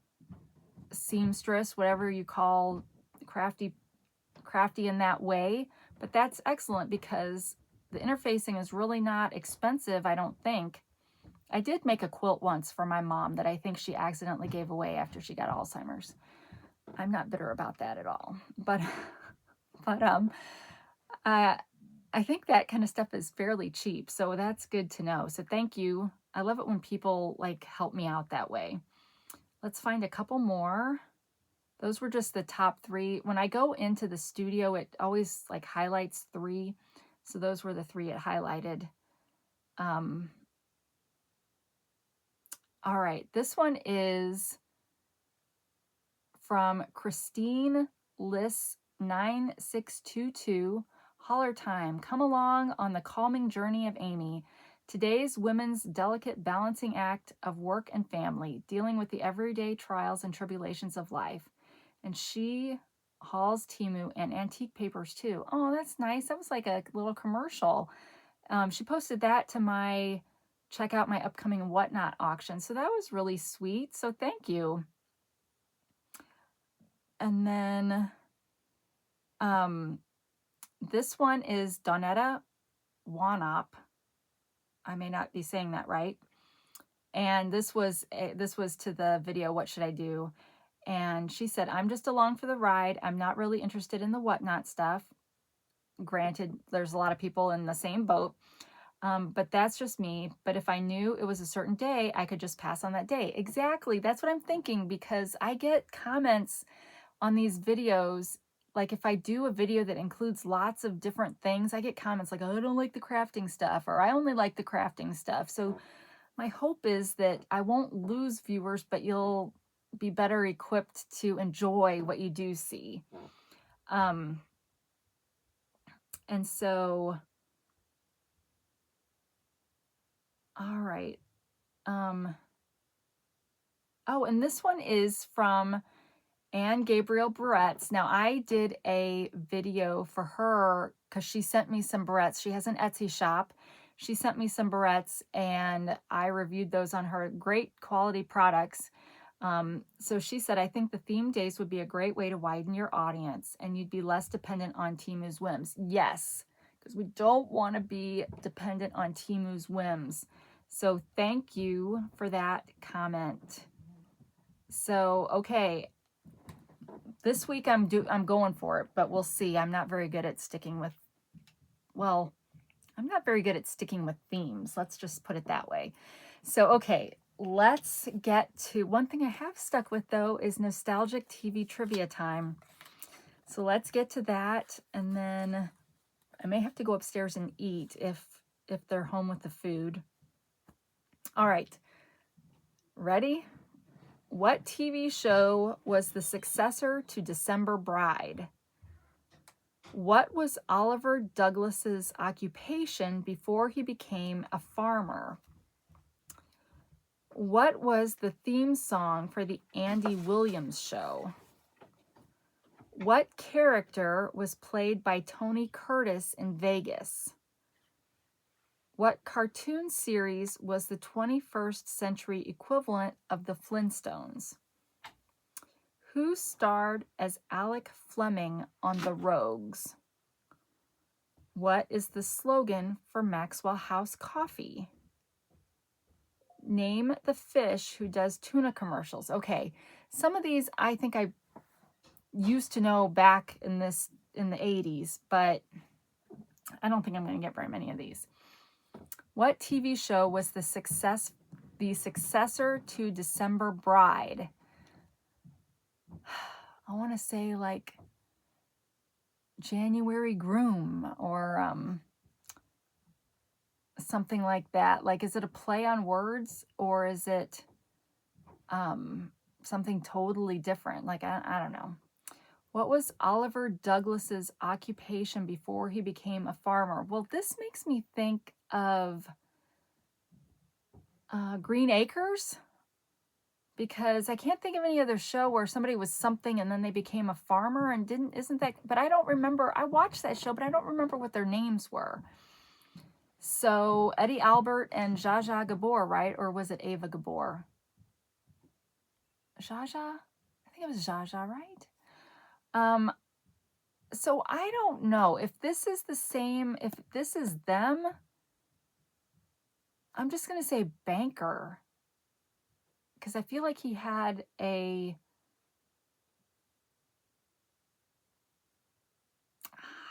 seamstress, whatever you call crafty in that way. But that's excellent because the interfacing is really not expensive, I don't think. I did make a quilt once for my mom that I think she accidentally gave away after she got Alzheimer's. I'm not bitter about that at all. But I think that kind of stuff is fairly cheap, so that's good to know. So thank you. I love it when people like help me out that way. Let's find a couple more. Those were just the top 3. When I go into the studio, it always like highlights 3. So those were the 3 it highlighted. All right, this one is from Christine Liss 9622. Holler time. Come along on the calming journey of Amy. Today's women's delicate balancing act of work and family, dealing with the everyday trials and tribulations of life. And she hauls Temu and antique papers too. Oh, that's nice. That was like a little commercial. She posted that to my check out my upcoming Whatnot auction. So that was really sweet. So thank you. And then this one is Donetta Wanop. I may not be saying that right. And this was to the video, What Should I Do? And she said, "I'm just along for the ride. I'm not really interested in the Whatnot stuff." Granted, there's a lot of people in the same boat. But that's just me. But if I knew it was a certain day, I could just pass on that day. Exactly. That's what I'm thinking, because I get comments on these videos. Like if I do a video that includes lots of different things, I get comments like, "Oh, I don't like the crafting stuff," or "I only like the crafting stuff." So my hope is that I won't lose viewers, but you'll be better equipped to enjoy what you do see. And so All right. Oh, and this one is from Anne Gabriel Barrettes. Now, I did a video for her because she sent me some barrettes. She has an Etsy shop. She sent me some barrettes, and I reviewed those on her. Great quality products. So she said, I think the theme days would be a great way to widen your audience, and you'd be less dependent on Temu's whims. Yes, because we don't want to be dependent on Temu's whims. So thank you for that comment. So, okay, this week I'm going for it, but we'll see. I'm not very good at sticking with, well, I'm not very good at sticking with themes. Let's just put it that way. So, okay, let's get to one thing I have stuck with though is nostalgic TV trivia time. So let's get to that, and then I may have to go upstairs and eat if they're home with the food. All right. Ready? What TV show was the successor to December Bride? What was Oliver Douglas's occupation before he became a farmer? What was the theme song for the Andy Williams Show? What character was played by Tony Curtis in Vegas? What cartoon series was the 21st century equivalent of the Flintstones? Who starred as Alec Fleming on The Rogues? What is the slogan for Maxwell House Coffee? Name the fish who does tuna commercials. Okay, some of these I think I used to know back in the 80s, but I don't think I'm going to get very many of these. What TV show was the successor to December Bride? I want to say like January Groom or something like that. Like, is it a play on words, or is it something totally different? Like, I don't know. What was Oliver Douglas's occupation before he became a farmer? Well, this makes me think of Green Acres, because I can't think of any other show where somebody was something and then they became a farmer and isn't that, but I don't remember. I watched that show, but I don't remember what their names were. So Eddie Albert and Zsa Zsa Gabor, right? Or was it Ava Gabor? Zsa Zsa? I think it was Zsa Zsa, right? So I don't know if this is the same, if this is them. I'm just going to say banker, because I feel like he had a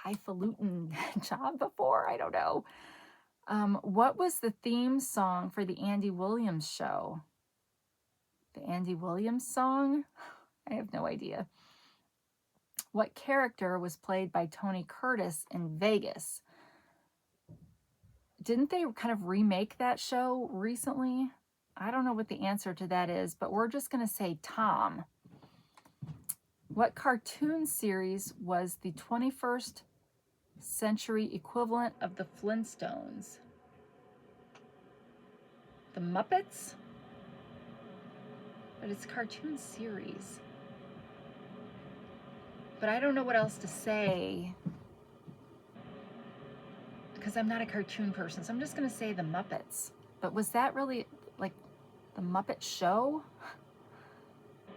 highfalutin job before. I don't know. What was the theme song for the Andy Williams Show? The Andy Williams song? I have no idea. What character was played by Tony Curtis in Vegas? Didn't they kind of remake that show recently? I don't know what the answer to that is, but we're just going to say Tom. What cartoon series was the 21st century equivalent of the Flintstones? The Muppets? But it's a cartoon series. But I don't know what else to say, because I'm not a cartoon person. So I'm just going to say the Muppets. But was that really like the Muppet Show?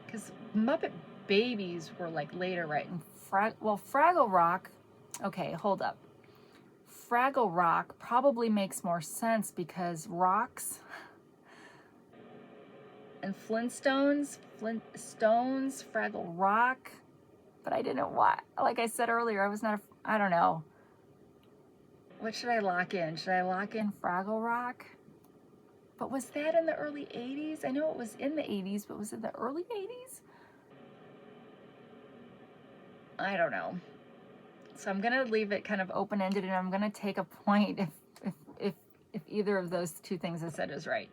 Because Muppet Babies were like later, right? And Fraggle Rock. Okay, hold up. Fraggle Rock probably makes more sense because rocks. And Flintstones, Fraggle Rock. But I didn't watch, like I said earlier, I was not, I don't know. What should I lock in? Should I lock in Fraggle Rock? But was that in the early 80s? I know it was in the 80s, but was it the early 80s? I don't know. So I'm going to leave it kind of open-ended, and I'm going to take a point if either of those two things I said is right.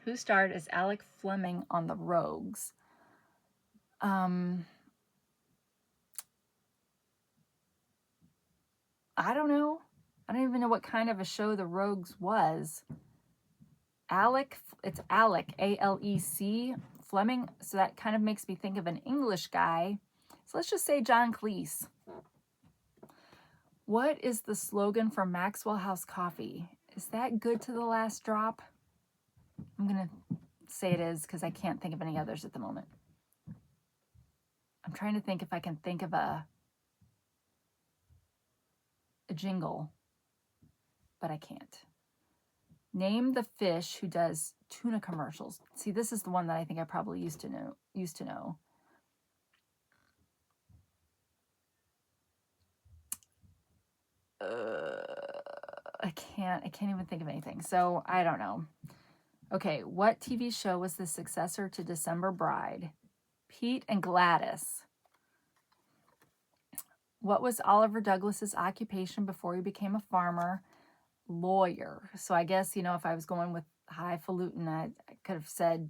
Who starred as Alec Fleming on The Rogues? I don't know. I don't even know what kind of a show The Rogues was. Alec, it's Alec, A-L-E-C, Fleming. So that kind of makes me think of an English guy. So let's just say John Cleese. What is the slogan for Maxwell House Coffee? Is that good to the last drop? I'm going to say it is because I can't think of any others at the moment. I'm trying to think if I can think of a jingle, but I can't. Name the fish who does tuna commercials. See, this is the one that I think I probably used to know. I can't even think of anything. So I don't know. Okay, what TV show was the successor to December Bride? Pete and Gladys. What was Oliver Douglas's occupation before he became a farmer? Lawyer. So I guess, if I was going with highfalutin, I could have said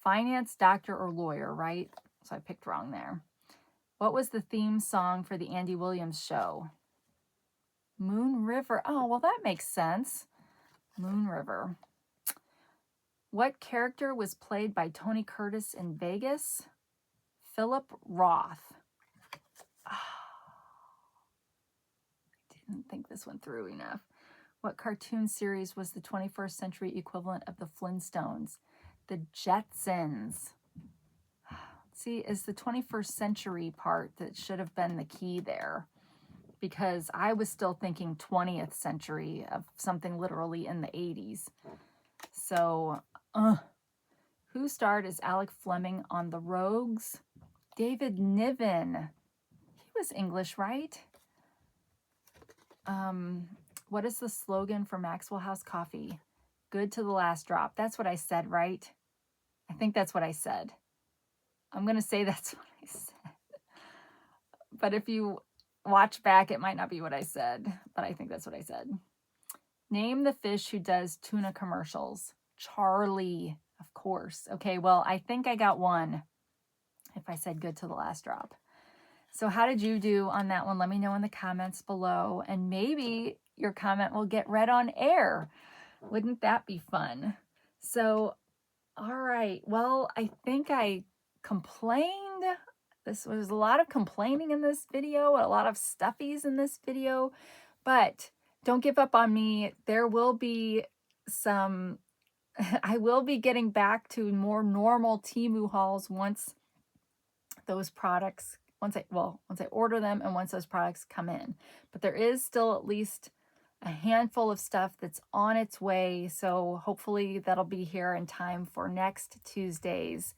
finance, doctor, or lawyer, right? So I picked wrong there. What was the theme song for the Andy Williams show? Moon River. Oh, well, that makes sense. Moon River. What character was played by Tony Curtis in Vegas? Philip Roth. Oh, I didn't think this one through enough. What cartoon series was the 21st century equivalent of the Flintstones? The Jetsons. See, it's the 21st century part that should have been the key there, because I was still thinking 20th century of something literally in the 80s. So, who starred as Alec Fleming on The Rogues? David Niven. He was English, right? What is the slogan for Maxwell House Coffee? Good to the last drop. That's what I said, right? I think that's what I said. I'm going to say that's what I said. But if you watch back, it might not be what I said, but I think that's what I said. Name the fish who does tuna commercials. Charlie, of course. Okay, well, I think I got one if I said good to the last drop. So how did you do on that one? Let me know in the comments below, and maybe your comment will get read on air. Wouldn't that be fun? So, all right. Well, I think I complained. This was a lot of complaining in this video, a lot of stuffies in this video, but don't give up on me. There will be some, I will be getting back to more normal Temu hauls once those products, once I order them and once those products come in. But there is still at least a handful of stuff that's on its way. So hopefully that'll be here in time for next Tuesday's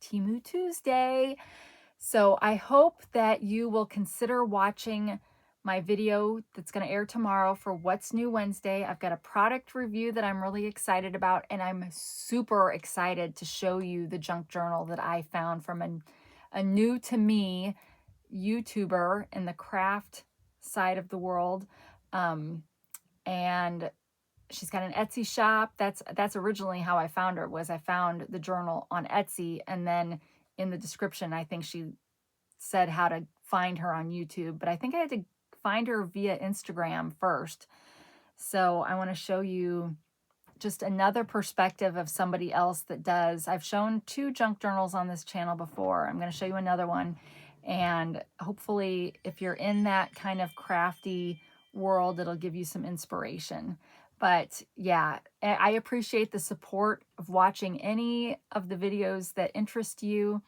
Temu Tuesday. So I hope that you will consider watching my video that's going to air tomorrow for What's New Wednesday. I've got a product review that I'm really excited about, and I'm super excited to show you the junk journal that I found from a new to me YouTuber in the craft side of the world. And she's got an Etsy shop. That's originally how I found her, was I found the journal on Etsy, and then in the description, I think she said how to find her on YouTube, but I think I had to find her via Instagram first. So I want to show you just another perspective of somebody else that does. I've shown 2 junk journals on this channel before. I'm going to show you another one. And hopefully, if you're in that kind of crafty world, it'll give you some inspiration. But yeah, I appreciate the support of watching any of the videos that interest you.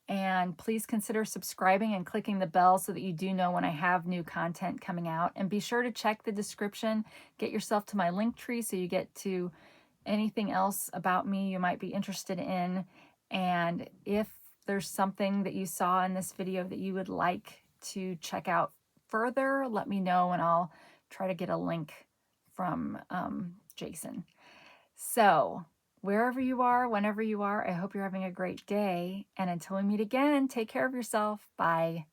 And please consider subscribing and clicking the bell so that you do know when I have new content coming out. And be sure to check the description. Get yourself to my link tree so you get to anything else about me you might be interested in. And if there's something that you saw in this video that you would like to check out further, let me know and I'll try to get a link from Jason. So wherever you are, whenever you are, I hope you're having a great day. And until we meet again, take care of yourself. Bye.